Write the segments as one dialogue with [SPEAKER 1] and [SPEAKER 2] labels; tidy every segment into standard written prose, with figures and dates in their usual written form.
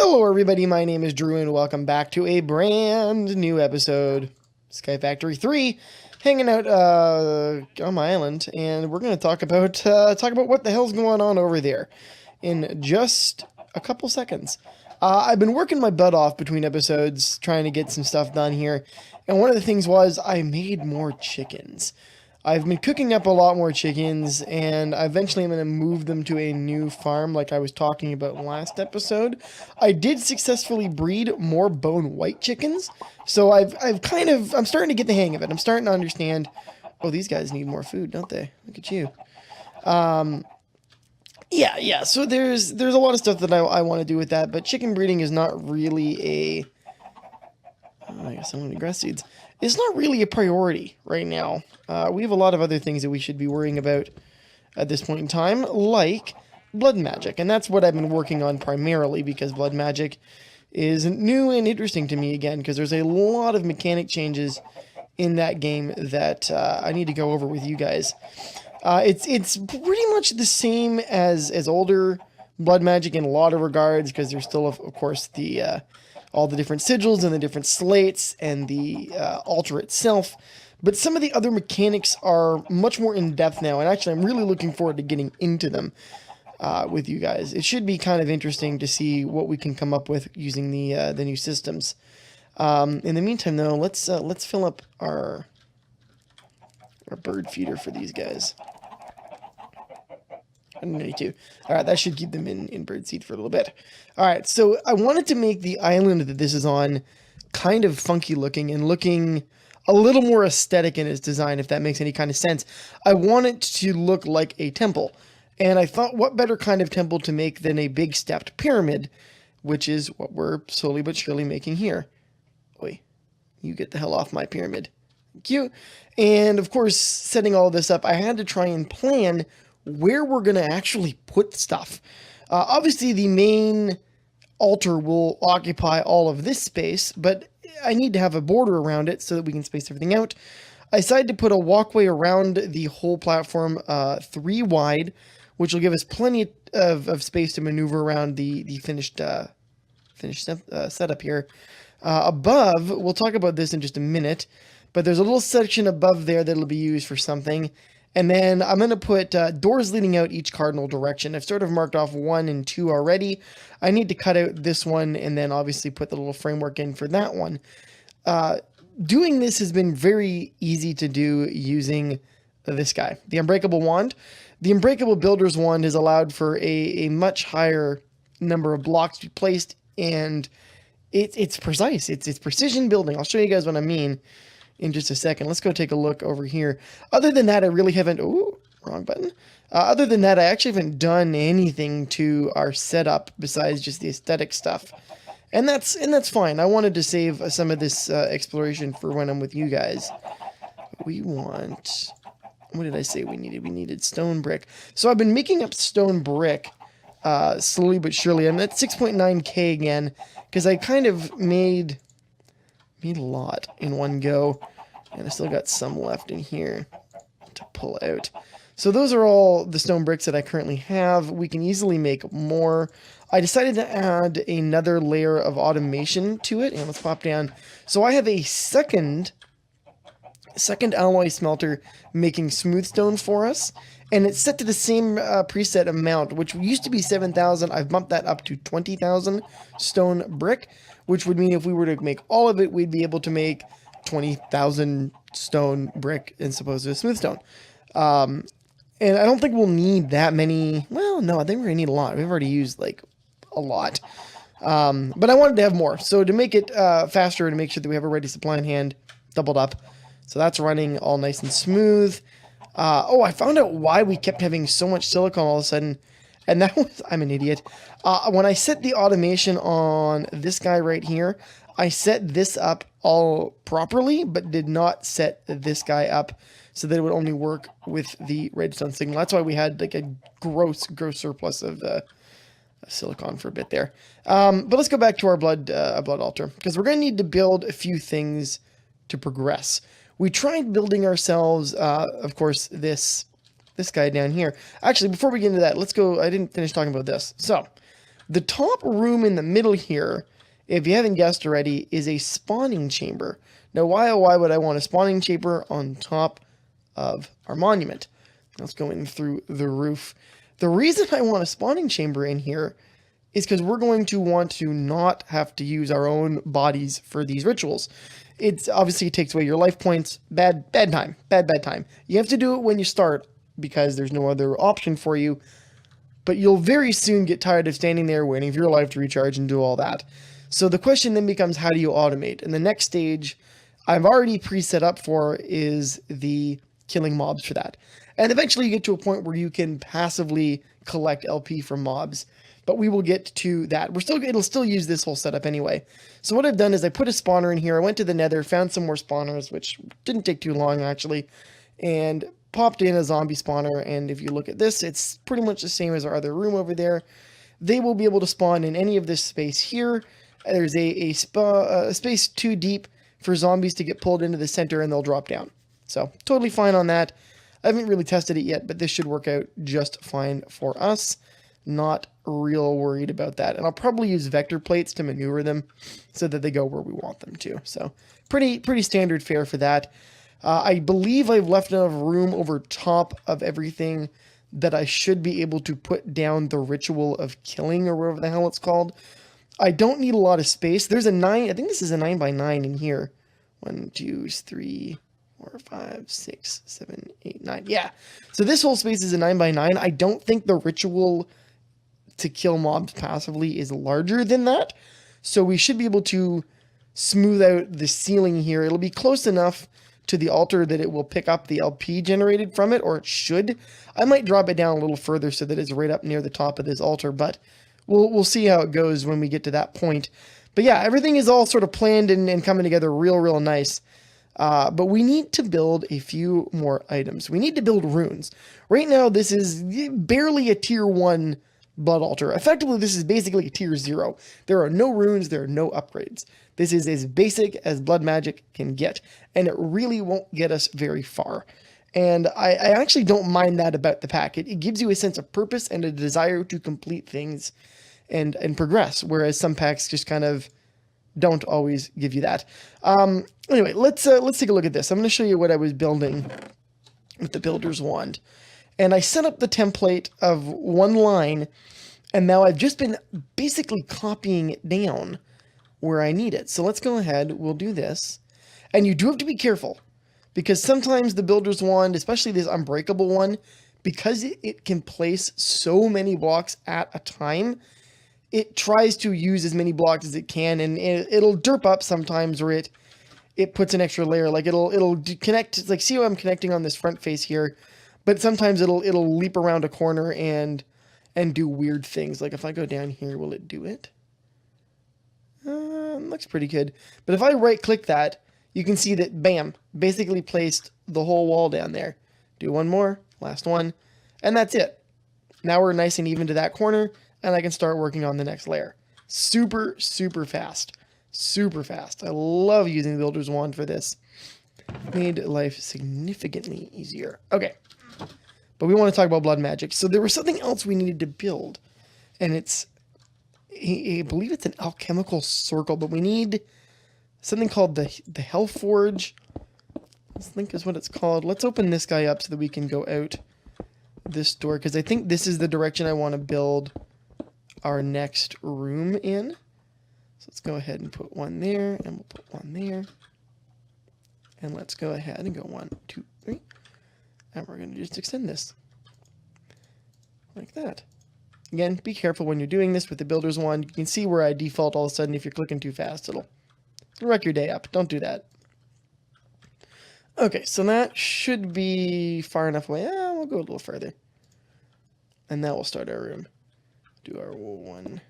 [SPEAKER 1] Hello everybody, my name is Drew and welcome back to a brand new episode, Sky Factory 3, hanging out on my island, and we're going to talk about what the hell's going on over there in just a couple seconds. I've been working my butt off between episodes trying to get some stuff done here, and one of the things was I made more chickens. I've been cooking up a lot more chickens, and eventually I'm going to move them to a new farm like I was talking about last episode. I did successfully breed more bone white chickens, so I'm starting to get the hang of it. I'm starting to understand, oh, these guys need more food, don't they? Look at you. Yeah, so there's a lot of stuff that I want to do with that, but chicken breeding is not really a... Oh, I guess I'm going to grass seeds. It's not really a priority right now. We have a lot of other things that we should be worrying about at this point in time, like blood magic. And that's what I've been working on primarily, because blood magic is new and interesting to me again, because there's a lot of mechanic changes in that game that I need to go over with you guys. It's pretty much the same as older blood magic in a lot of regards, because there's still, of course, the... all the different sigils and the different slates and the altar itself. But some of the other mechanics are much more in-depth now, and actually I'm really looking forward to getting into them with you guys. It should be kind of interesting to see what we can come up with using the new systems. In the meantime, though, let's fill up our bird feeder for these guys. 192. Alright, that should keep them in birdseed for a little bit. Alright, so I wanted to make the island that this is on kind of funky looking and looking a little more aesthetic in its design, if that makes any kind of sense. I want it to look like a temple. And I thought, what better kind of temple to make than a big stepped pyramid, which is what we're slowly but surely making here. Oi, you get the hell off my pyramid. Thank you. And of course, setting all this up, I had to try and plan where we're going to actually put stuff. Obviously, the main altar will occupy all of this space, but I need to have a border around it so that we can space everything out. I decided to put a walkway around the whole platform 3 wide, which will give us plenty of space to maneuver around the finished setup here. Above, we'll talk about this in just a minute, but there's a little section above there that'll be used for something. And then I'm going to put doors leading out each cardinal direction. I've sort of marked off 1 and 2 already. I need to cut out this one and then obviously put the little framework in for that one. Doing this has been very easy to do using this guy, the Unbreakable Wand. The Unbreakable Builder's Wand has allowed for a much higher number of blocks to be placed, and it's precise. It's precision building. I'll show you guys what I mean in just a second. Let's go take a look over here. Other than that, I really haven't... Ooh, wrong button. Other than that, I actually haven't done anything to our setup besides just the aesthetic stuff. And that's fine. I wanted to save some of this exploration for when I'm with you guys. We want... What did I say we needed? We needed stone brick. So I've been making up stone brick slowly but surely. I'm at 6.9k again because I kind of made a lot in one go, and I still got some left in here to pull out. So those are all the stone bricks that I currently have. We can easily make more. I decided to add another layer of automation to it, and let's pop down. So I have a second alloy smelter making smooth stone for us, and it's set to the same preset amount, which used to be 7,000. I've bumped that up to 20,000 stone brick, which would mean if we were to make all of it, we'd be able to make 20,000 stone brick as opposed to a smooth stone. And I don't think we'll need that many. Well, no, I think we're going to need a lot. We've already used, like, a lot. But I wanted to have more. So to make it faster and to make sure that we have a ready supply in hand, doubled up. So that's running all nice and smooth. Oh, I found out why we kept having so much silicone all of a sudden. And that was, I'm an idiot. When I set the automation on this guy right here, I set this up all properly, but did not set this guy up so that it would only work with the redstone signal. That's why we had like a gross surplus of silicon for a bit there. But let's go back to our blood altar, because we're going to need to build a few things to progress. We tried building ourselves, of course, this guy down here. Actually, before we get into that, let's go. I didn't finish talking about this. So The top room in the middle here, if you haven't guessed already, is a spawning chamber. Now, why would I want a spawning chamber on top of our monument? Let's go in through the roof. The reason I want a spawning chamber in here is because we're going to want to not have to use our own bodies for these rituals. It's obviously, it takes away your life points. Bad time. Bad time. You have to do it when you start because there's no other option for you. But you'll very soon get tired of standing there waiting for your life to recharge and do all that. So the question then becomes, how do you automate? And the next stage I've already pre-set up for is the killing mobs for that. And eventually you get to a point where you can passively collect LP from mobs. But we will get to that. It'll still use this whole setup anyway. So what I've done is I put a spawner in here. I went to the nether, found some more spawners, which didn't take too long actually, and popped in a zombie spawner. And if you look at this, it's pretty much the same as our other room over there. They will be able to spawn in any of this space here. There's a space too deep for zombies to get pulled into the center, and they'll drop down. So totally fine on that. I haven't really tested it yet, but this should work out just fine for us. Not real worried about that. And I'll probably use vector plates to maneuver them so that they go where we want them to. So pretty standard fare for that. I believe I've left enough room over top of everything that I should be able to put down the ritual of killing, or whatever the hell it's called. I don't need a lot of space. There's a 9, I think this is a 9x9 in here. 1, 2, 3, 4, 5, 6, 7, 8, 9. Yeah. So this whole space is a 9x9. I don't think the ritual to kill mobs passively is larger than that. So we should be able to smooth out the ceiling here. It'll be close enough to the altar that it will pick up the LP generated from it, or it should. I might drop it down a little further so that it's right up near the top of this altar, but we'll see how it goes when we get to that point. But yeah, everything is all sort of planned and coming together real nice. But we need to build a few more items. We need to build runes. Right now, this is barely a tier 1 blood altar. Effectively, this is basically a tier 0. There are no runes, there are no upgrades. This is as basic as blood magic can get, and it really won't get us very far. And I actually don't mind that about the pack. It gives you a sense of purpose and a desire to complete things and progress, whereas some packs just kind of don't always give you that. Anyway, let's take a look at this. I'm going to show you what I was building with the builder's wand. And I set up the template of one line, and now I've just been basically copying it down where I need it. So let's go ahead, we'll do this. And you do have to be careful, because sometimes the builder's wand, especially this unbreakable one, because it can place so many blocks at a time, it tries to use as many blocks as it can, and it'll derp up sometimes where it puts an extra layer. Like it'll connect, like see how I'm connecting on this front face here, but sometimes it'll leap around a corner and do weird things. Like if I go down here, will it do it? Looks pretty good. But if I right click that, you can see that, bam, basically placed the whole wall down there. Do one more, last one, and that's it. Now we're nice and even to that corner, and I can start working on the next layer. Super fast. Super fast. I love using the builder's wand for this. Made life significantly easier. Okay. But we want to talk about blood magic. So there was something else we needed to build. And it's, I believe it's an alchemical circle, but we need something called the Hell Forge. I think is what it's called. Let's open this guy up so that we can go out this door, because I think this is the direction I want to build our next room in. So let's go ahead and put one there, and we'll put one there. And let's go ahead and go 1, 2, 3. And we're going to just extend this. Like that. Again, be careful when you're doing this with the builder's wand. You can see where I default all of a sudden. If you're clicking too fast, it'll wreck your day up. Don't do that. Okay, so that should be far enough away. We'll go a little further. And that will start our room. Do our 1.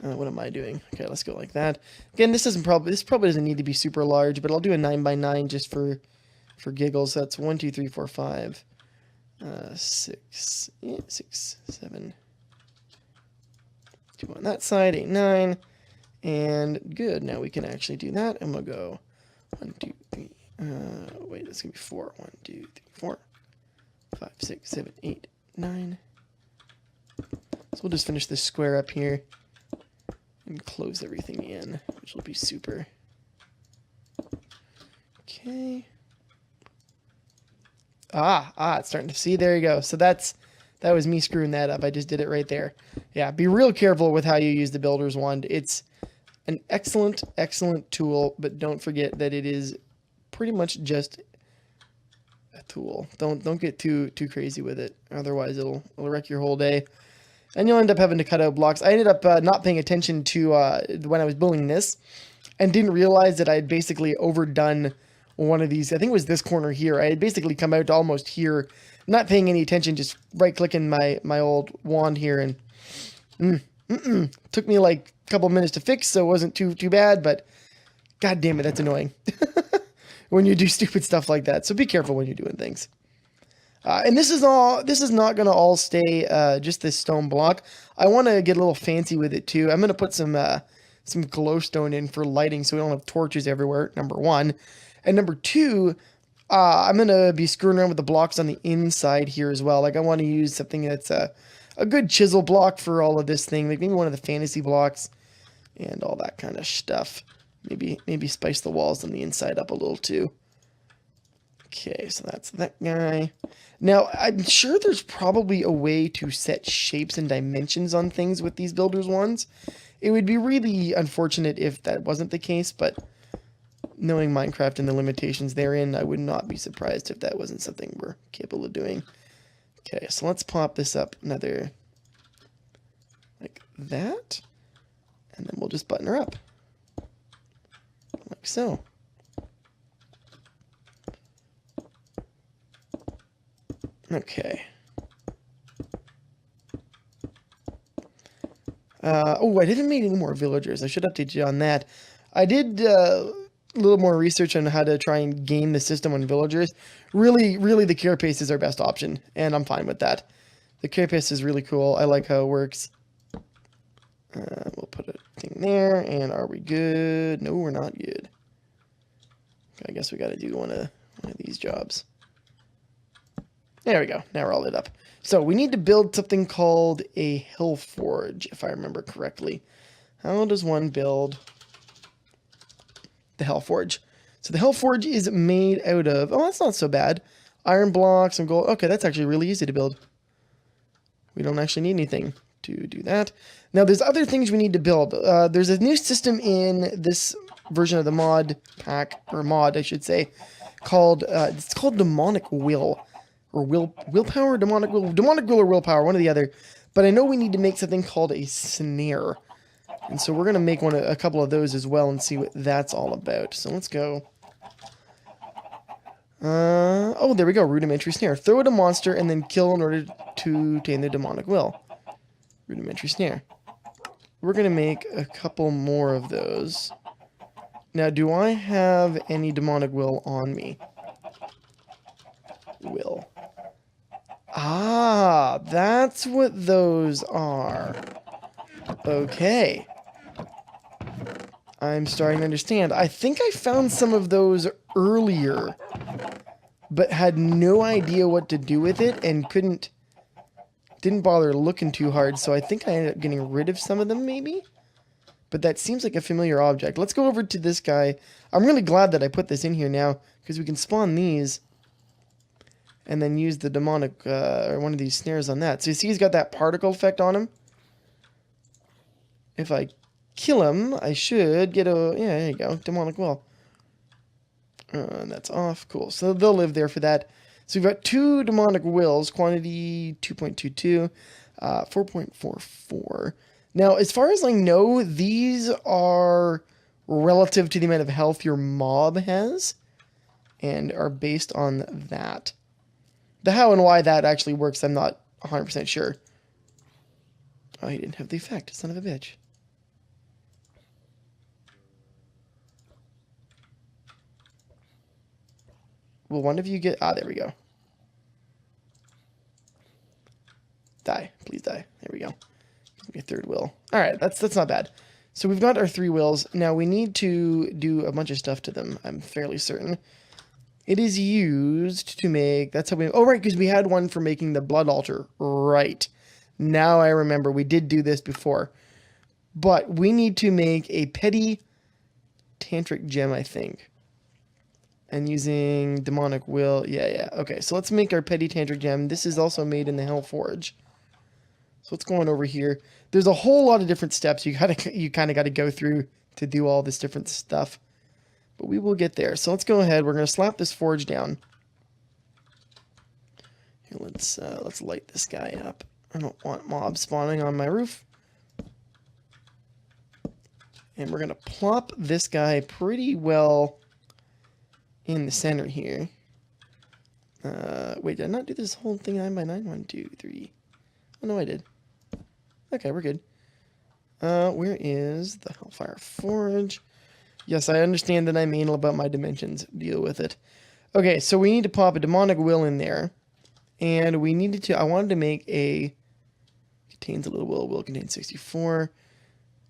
[SPEAKER 1] What am I doing? Okay, let's go like that. Again, this probably doesn't need to be super large, but I'll do a 9x9 just for giggles. That's 1, 2, 3, 4, 5, 6, 7. 2 on that side, 8, 9. And good. Now we can actually do that, and we'll go 1, 2, 3. Wait, it's gonna be 4. 1, 2, 3, 4, 5, 6, 7, 8, 9. So we'll just finish this square up here and close everything in, which will be super. Okay. It's starting to see. There you go. So that was me screwing that up. I just did it right there. Yeah, be real careful with how you use the builder's wand. It's an excellent, excellent tool, but don't forget that it is pretty much just a tool. Don't get too crazy with it. Otherwise, it'll wreck your whole day. And you'll end up having to cut out blocks. I ended up not paying attention to when I was building this and didn't realize that I had basically overdone one of these. I think it was this corner here. I had basically come out to almost here, not paying any attention, just right-clicking my old wand here, and took me like a couple minutes to fix, so it wasn't too bad, but god damn it, that's annoying when you do stupid stuff like that. So be careful when you're doing things. And this is not going to all stay just this stone block. I want to get a little fancy with it too. I'm going to put some glowstone in for lighting so we don't have torches everywhere, number one. And number two, I'm going to be screwing around with the blocks on the inside here as well. Like, I want to use something that's a good chisel block for all of this thing. Like maybe one of the fantasy blocks and all that kind of stuff. Maybe spice the walls on the inside up a little too. Okay, so that's that guy. Now, I'm sure there's probably a way to set shapes and dimensions on things with these builders wands. It would be really unfortunate if that wasn't the case, but knowing Minecraft and the limitations therein, I would not be surprised if that wasn't something we're capable of doing. Okay, so let's pop this up another like that, and then we'll just button her up like so. Okay. I didn't make any more villagers. I should update you on that. I did a little more research on how to try and game the system on villagers. Really, the carapace is our best option, and I'm fine with that. The carapace is really cool. I like how it works. We'll put a thing there, and are we good? No, we're not good. I guess we got to do one of these jobs. There we go. Now we're all lit up. So we need to build something called a hill forge, if I remember correctly. How does one build the hell forge? So the hell forge is made out of, oh, that's not so bad. Iron blocks and gold. Okay, that's actually really easy to build. We don't actually need anything to do that. Now there's other things we need to build. There's a new system in this version of the mod pack, or mod I should say, called, it's called Demonic Will. Or willpower, demonic will or willpower, one or the other. But I know we need to make something called a snare. And so we're going to make a couple of those as well and see what that's all about. So let's go. Oh, there we go. Rudimentary snare. Throw at a monster and then kill in order to tame the demonic will. Rudimentary snare. We're going to make a couple more of those. Now, do I have any demonic will on me? Will. Ah, that's what those are. Okay. I'm starting to understand. I think I found some of those earlier, but had no idea what to do with it and didn't bother looking too hard, so I think I ended up getting rid of some of them maybe? But that seems like a familiar object. Let's go over to this guy. I'm really glad that I put this in here now, because we can spawn these and then use the demonic, or one of these snares on that. So you see he's got that particle effect on him. If I kill him, I should get a, yeah, there you go, demonic will. And that's off, cool. So they'll live there for that. So we've got 2 demonic wills, quantity 2.22, 4.44. Now, as far as I know, these are relative to the amount of health your mob has, and are based on that. The how and why that actually works, I'm not 100% sure. Oh, he didn't have the effect, son of a bitch. Will one of you get... Ah, there we go. Die. Please die. There we go. Give me a 3rd will. Alright, that's not bad. So we've got our 3 wills. Now we need to do a bunch of stuff to them, I'm fairly certain. It is used to make... That's how we... Oh, right, because we had one for making the blood altar. Right. Now I remember. We did do this before. But we need to make a petty tantric gem, I think. And using demonic will. Yeah. Okay, so let's make our petty tantric gem. This is also made in the Hell Forge. So let's go on over here. There's a whole lot of different steps you kind of got to go through to do all this different stuff. But we will get there. So let's go ahead. We're going to slap this forge down. Here, let's light this guy up. I don't want mobs spawning on my roof. And we're going to plop this guy pretty well in the center here. Wait, did I not do this whole thing 9 by 9? 1, 2, 3. Oh, no, I did. Okay, we're good. Where is the Hellfire Forge? Yes, I understand that I'm anal about my dimensions. Deal with it. Okay, so we need to pop a demonic will in there. And we needed to, I wanted to make a, contains a little will contains 64.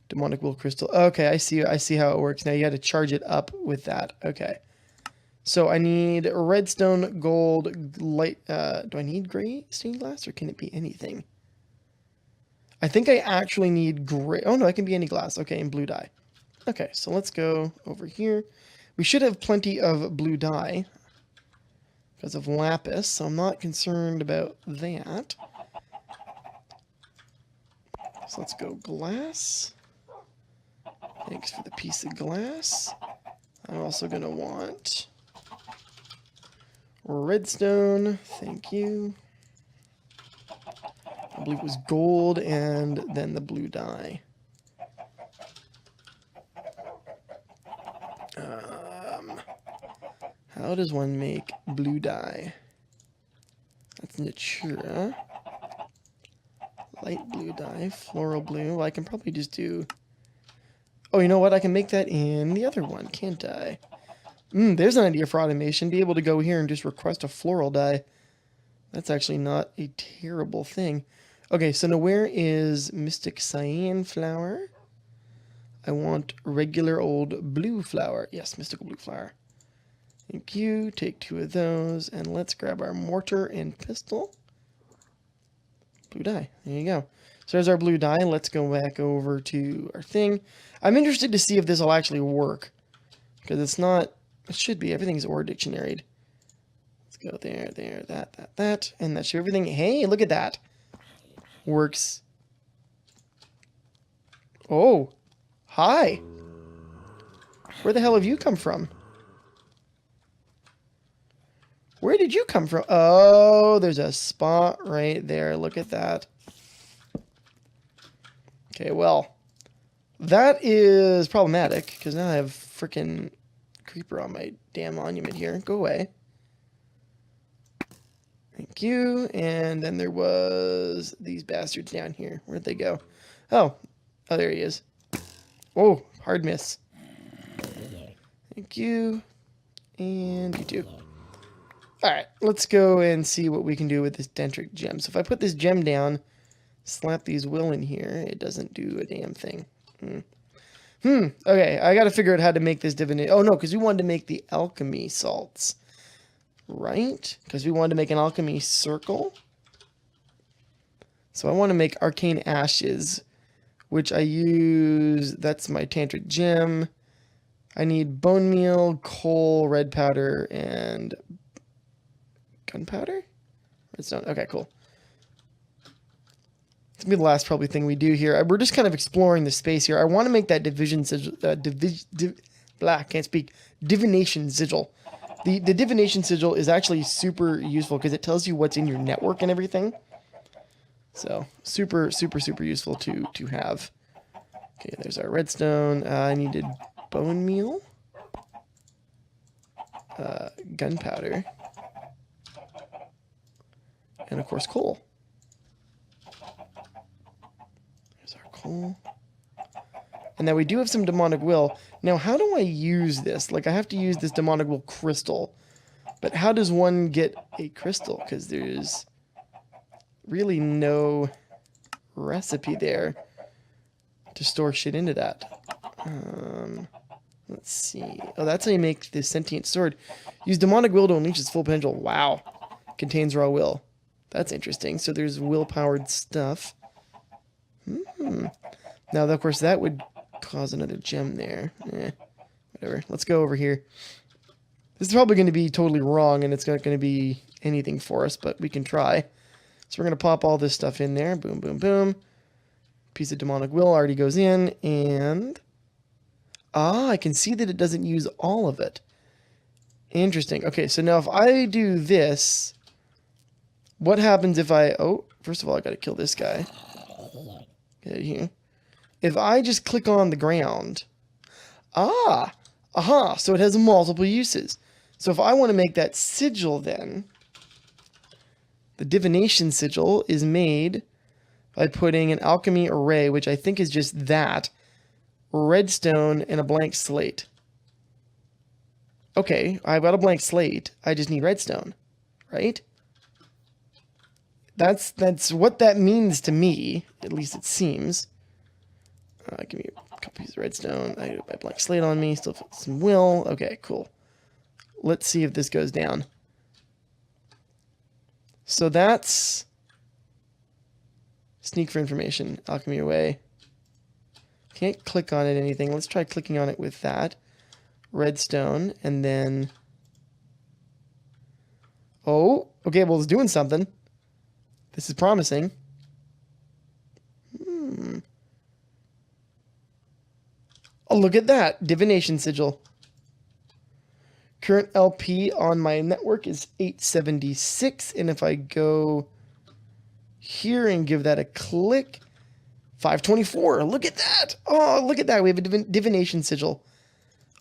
[SPEAKER 1] Demonic will crystal. Okay, I see how it works. Now you got to charge it up with that. Okay. So I need redstone, gold, light, do I need gray stained glass or can it be anything? I think I actually need gray. Oh no, it can be any glass. Okay, and blue dye. Okay, so let's go over here. We should have plenty of blue dye because of lapis, so I'm not concerned about that. So let's go glass. Thanks for the piece of glass. I'm also going to want redstone. Thank you. I believe it was gold and then the blue dye. How does one make blue dye? That's Natura. Light blue dye, floral blue. Well, I can probably just do... Oh, you know what? I can make that in the other one, can't I? There's an idea for automation. Be able to go here and just request a floral dye. That's actually not a terrible thing. Okay, so now where is Mystic Cyan flower? I want regular old blue flower. Yes, mystical blue flower. Thank you. Take 2 of those, and let's grab our mortar and pistol. Blue dye. There you go. So there's our blue dye. Let's go back over to our thing. I'm interested to see if this will actually work. Because it's not... It should be. Everything's ore dictionaried. Let's go there, that. And that should everything... Hey, look at that. Works. Oh. Hi. Where the hell have you come from? Where did you come from? Oh, there's a spot right there. Look at that. Okay, well, that is problematic because now I have freaking creeper on my damn monument here. Go away. Thank you. And then there was these bastards down here. Where'd they go? Oh, there he is. Oh, hard miss. Thank you. And you too. Alright, let's go and see what we can do with this dendritic gem. So if I put this gem down, slap these will in here, it doesn't do a damn thing. Okay, I gotta figure out how to make this divination. Oh no, because we wanted to make the alchemy salts. Right? Because we wanted to make an alchemy circle. So I want to make arcane ashes, which I use, that's my tantric gem. I need bone meal, coal, red powder, and gunpowder? Redstone. Okay, cool. It's gonna be the last probably thing we do here. We're just kind of exploring the space here. I want to make that divination sigil. The divination sigil is actually super useful because it tells you what's in your network and everything. So super useful to have. Okay, there's our redstone. I needed bone meal, gunpowder, and of course coal. There's our coal. And now we do have some demonic will. Now, how do I use this? Like, I have to use this demonic will crystal. But how does one get a crystal? Because there's really no recipe there to store shit into that. Let's see. Oh, that's how you make the sentient sword. Use demonic will to unleash its full potential. Wow. Contains raw will. That's interesting. So there's will-powered stuff. Now, of course, that would cause another gem there. Whatever. Let's go over here. This is probably going to be totally wrong, and it's not going to be anything for us, but we can try. So we're going to pop all this stuff in there. Boom, boom, boom. Piece of demonic will already goes in, and... Ah, I can see that it doesn't use all of it. Interesting. Okay, so now if I do this, what happens if I... Oh, first of all, I got to kill this guy. Get out of here. If I just click on the ground... Ah! Aha! So it has multiple uses. So if I want to make that sigil then, the Divination Sigil is made by putting an alchemy array, which I think is just that, redstone, and a blank slate. Okay, I've got a blank slate. I just need redstone, right? That's what that means to me, at least it seems. Give me a couple pieces of redstone. I have my blank slate on me. Still some will. Okay, cool. Let's see if this goes down. So that's sneak for information. Alchemy away. Can't click on it anything. Let's try clicking on it with that. Redstone, and then... Oh, okay, well, it's doing something. This is promising. Oh, look at that. Divination Sigil. Current LP on my network is 876, and if I go here and give that a click, 524. Look at that. Oh, look at that. We have a Divination Sigil.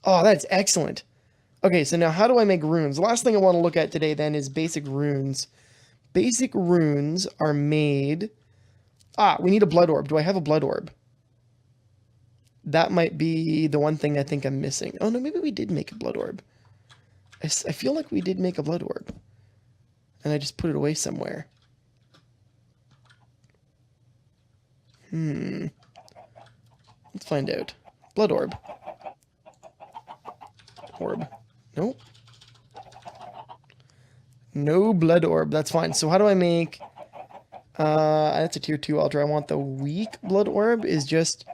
[SPEAKER 1] Oh, that's excellent. Okay, so now how do I make runes? The last thing I want to look at today then is basic runes. Basic runes are made... Ah, we need a blood orb. Do I have a blood orb? That might be the one thing I think I'm missing. Oh, no, maybe we did make a blood orb. I feel like we did make a blood orb. And I just put it away somewhere. Let's find out. Blood orb. Orb. Nope. No blood orb. That's fine. So how do I make... that's a tier 2 ultra. I want the weak blood orb is just...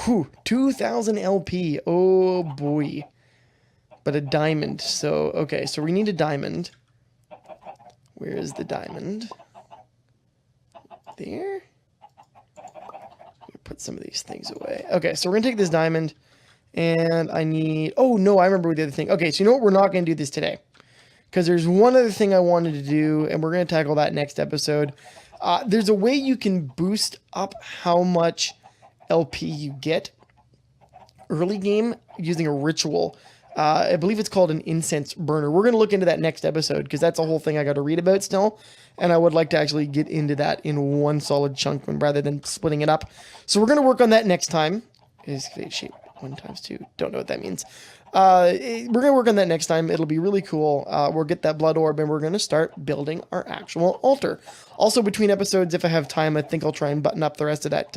[SPEAKER 1] Whew, 2,000 LP. Oh, boy. But a diamond. So, okay. So we need a diamond. Where is the diamond? There? Put some of these things away. Okay, so we're going to take this diamond. And I need... Oh, no, I remember the other thing. Okay, so you know what? We're not going to do this today. Because there's one other thing I wanted to do, and we're going to tackle that next episode. There's a way you can boost up how much LP you get early game using a ritual. I believe it's called an incense burner. We're going to look into that next episode, because that's a whole thing I got to read about still. And I would like to actually get into that in one solid chunk rather than splitting it up. So we're going to work on that next time. Is shape 1 times 2. Don't know what that means. We're going to work on that next time. It'll be really cool. We'll get that blood orb, and we're going to start building our actual altar. Also, between episodes, if I have time, I think I'll try and button up the rest of that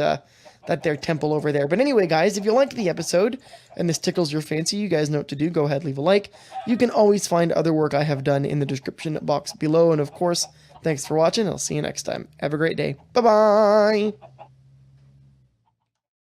[SPEAKER 1] there temple over there. But anyway, guys, if you liked the episode and this tickles your fancy, you guys know what to do. Go ahead, leave a like. You can always find other work I have done in the description box below. And of course, thanks for watching. I'll see you next time. Have a great day. Bye-bye.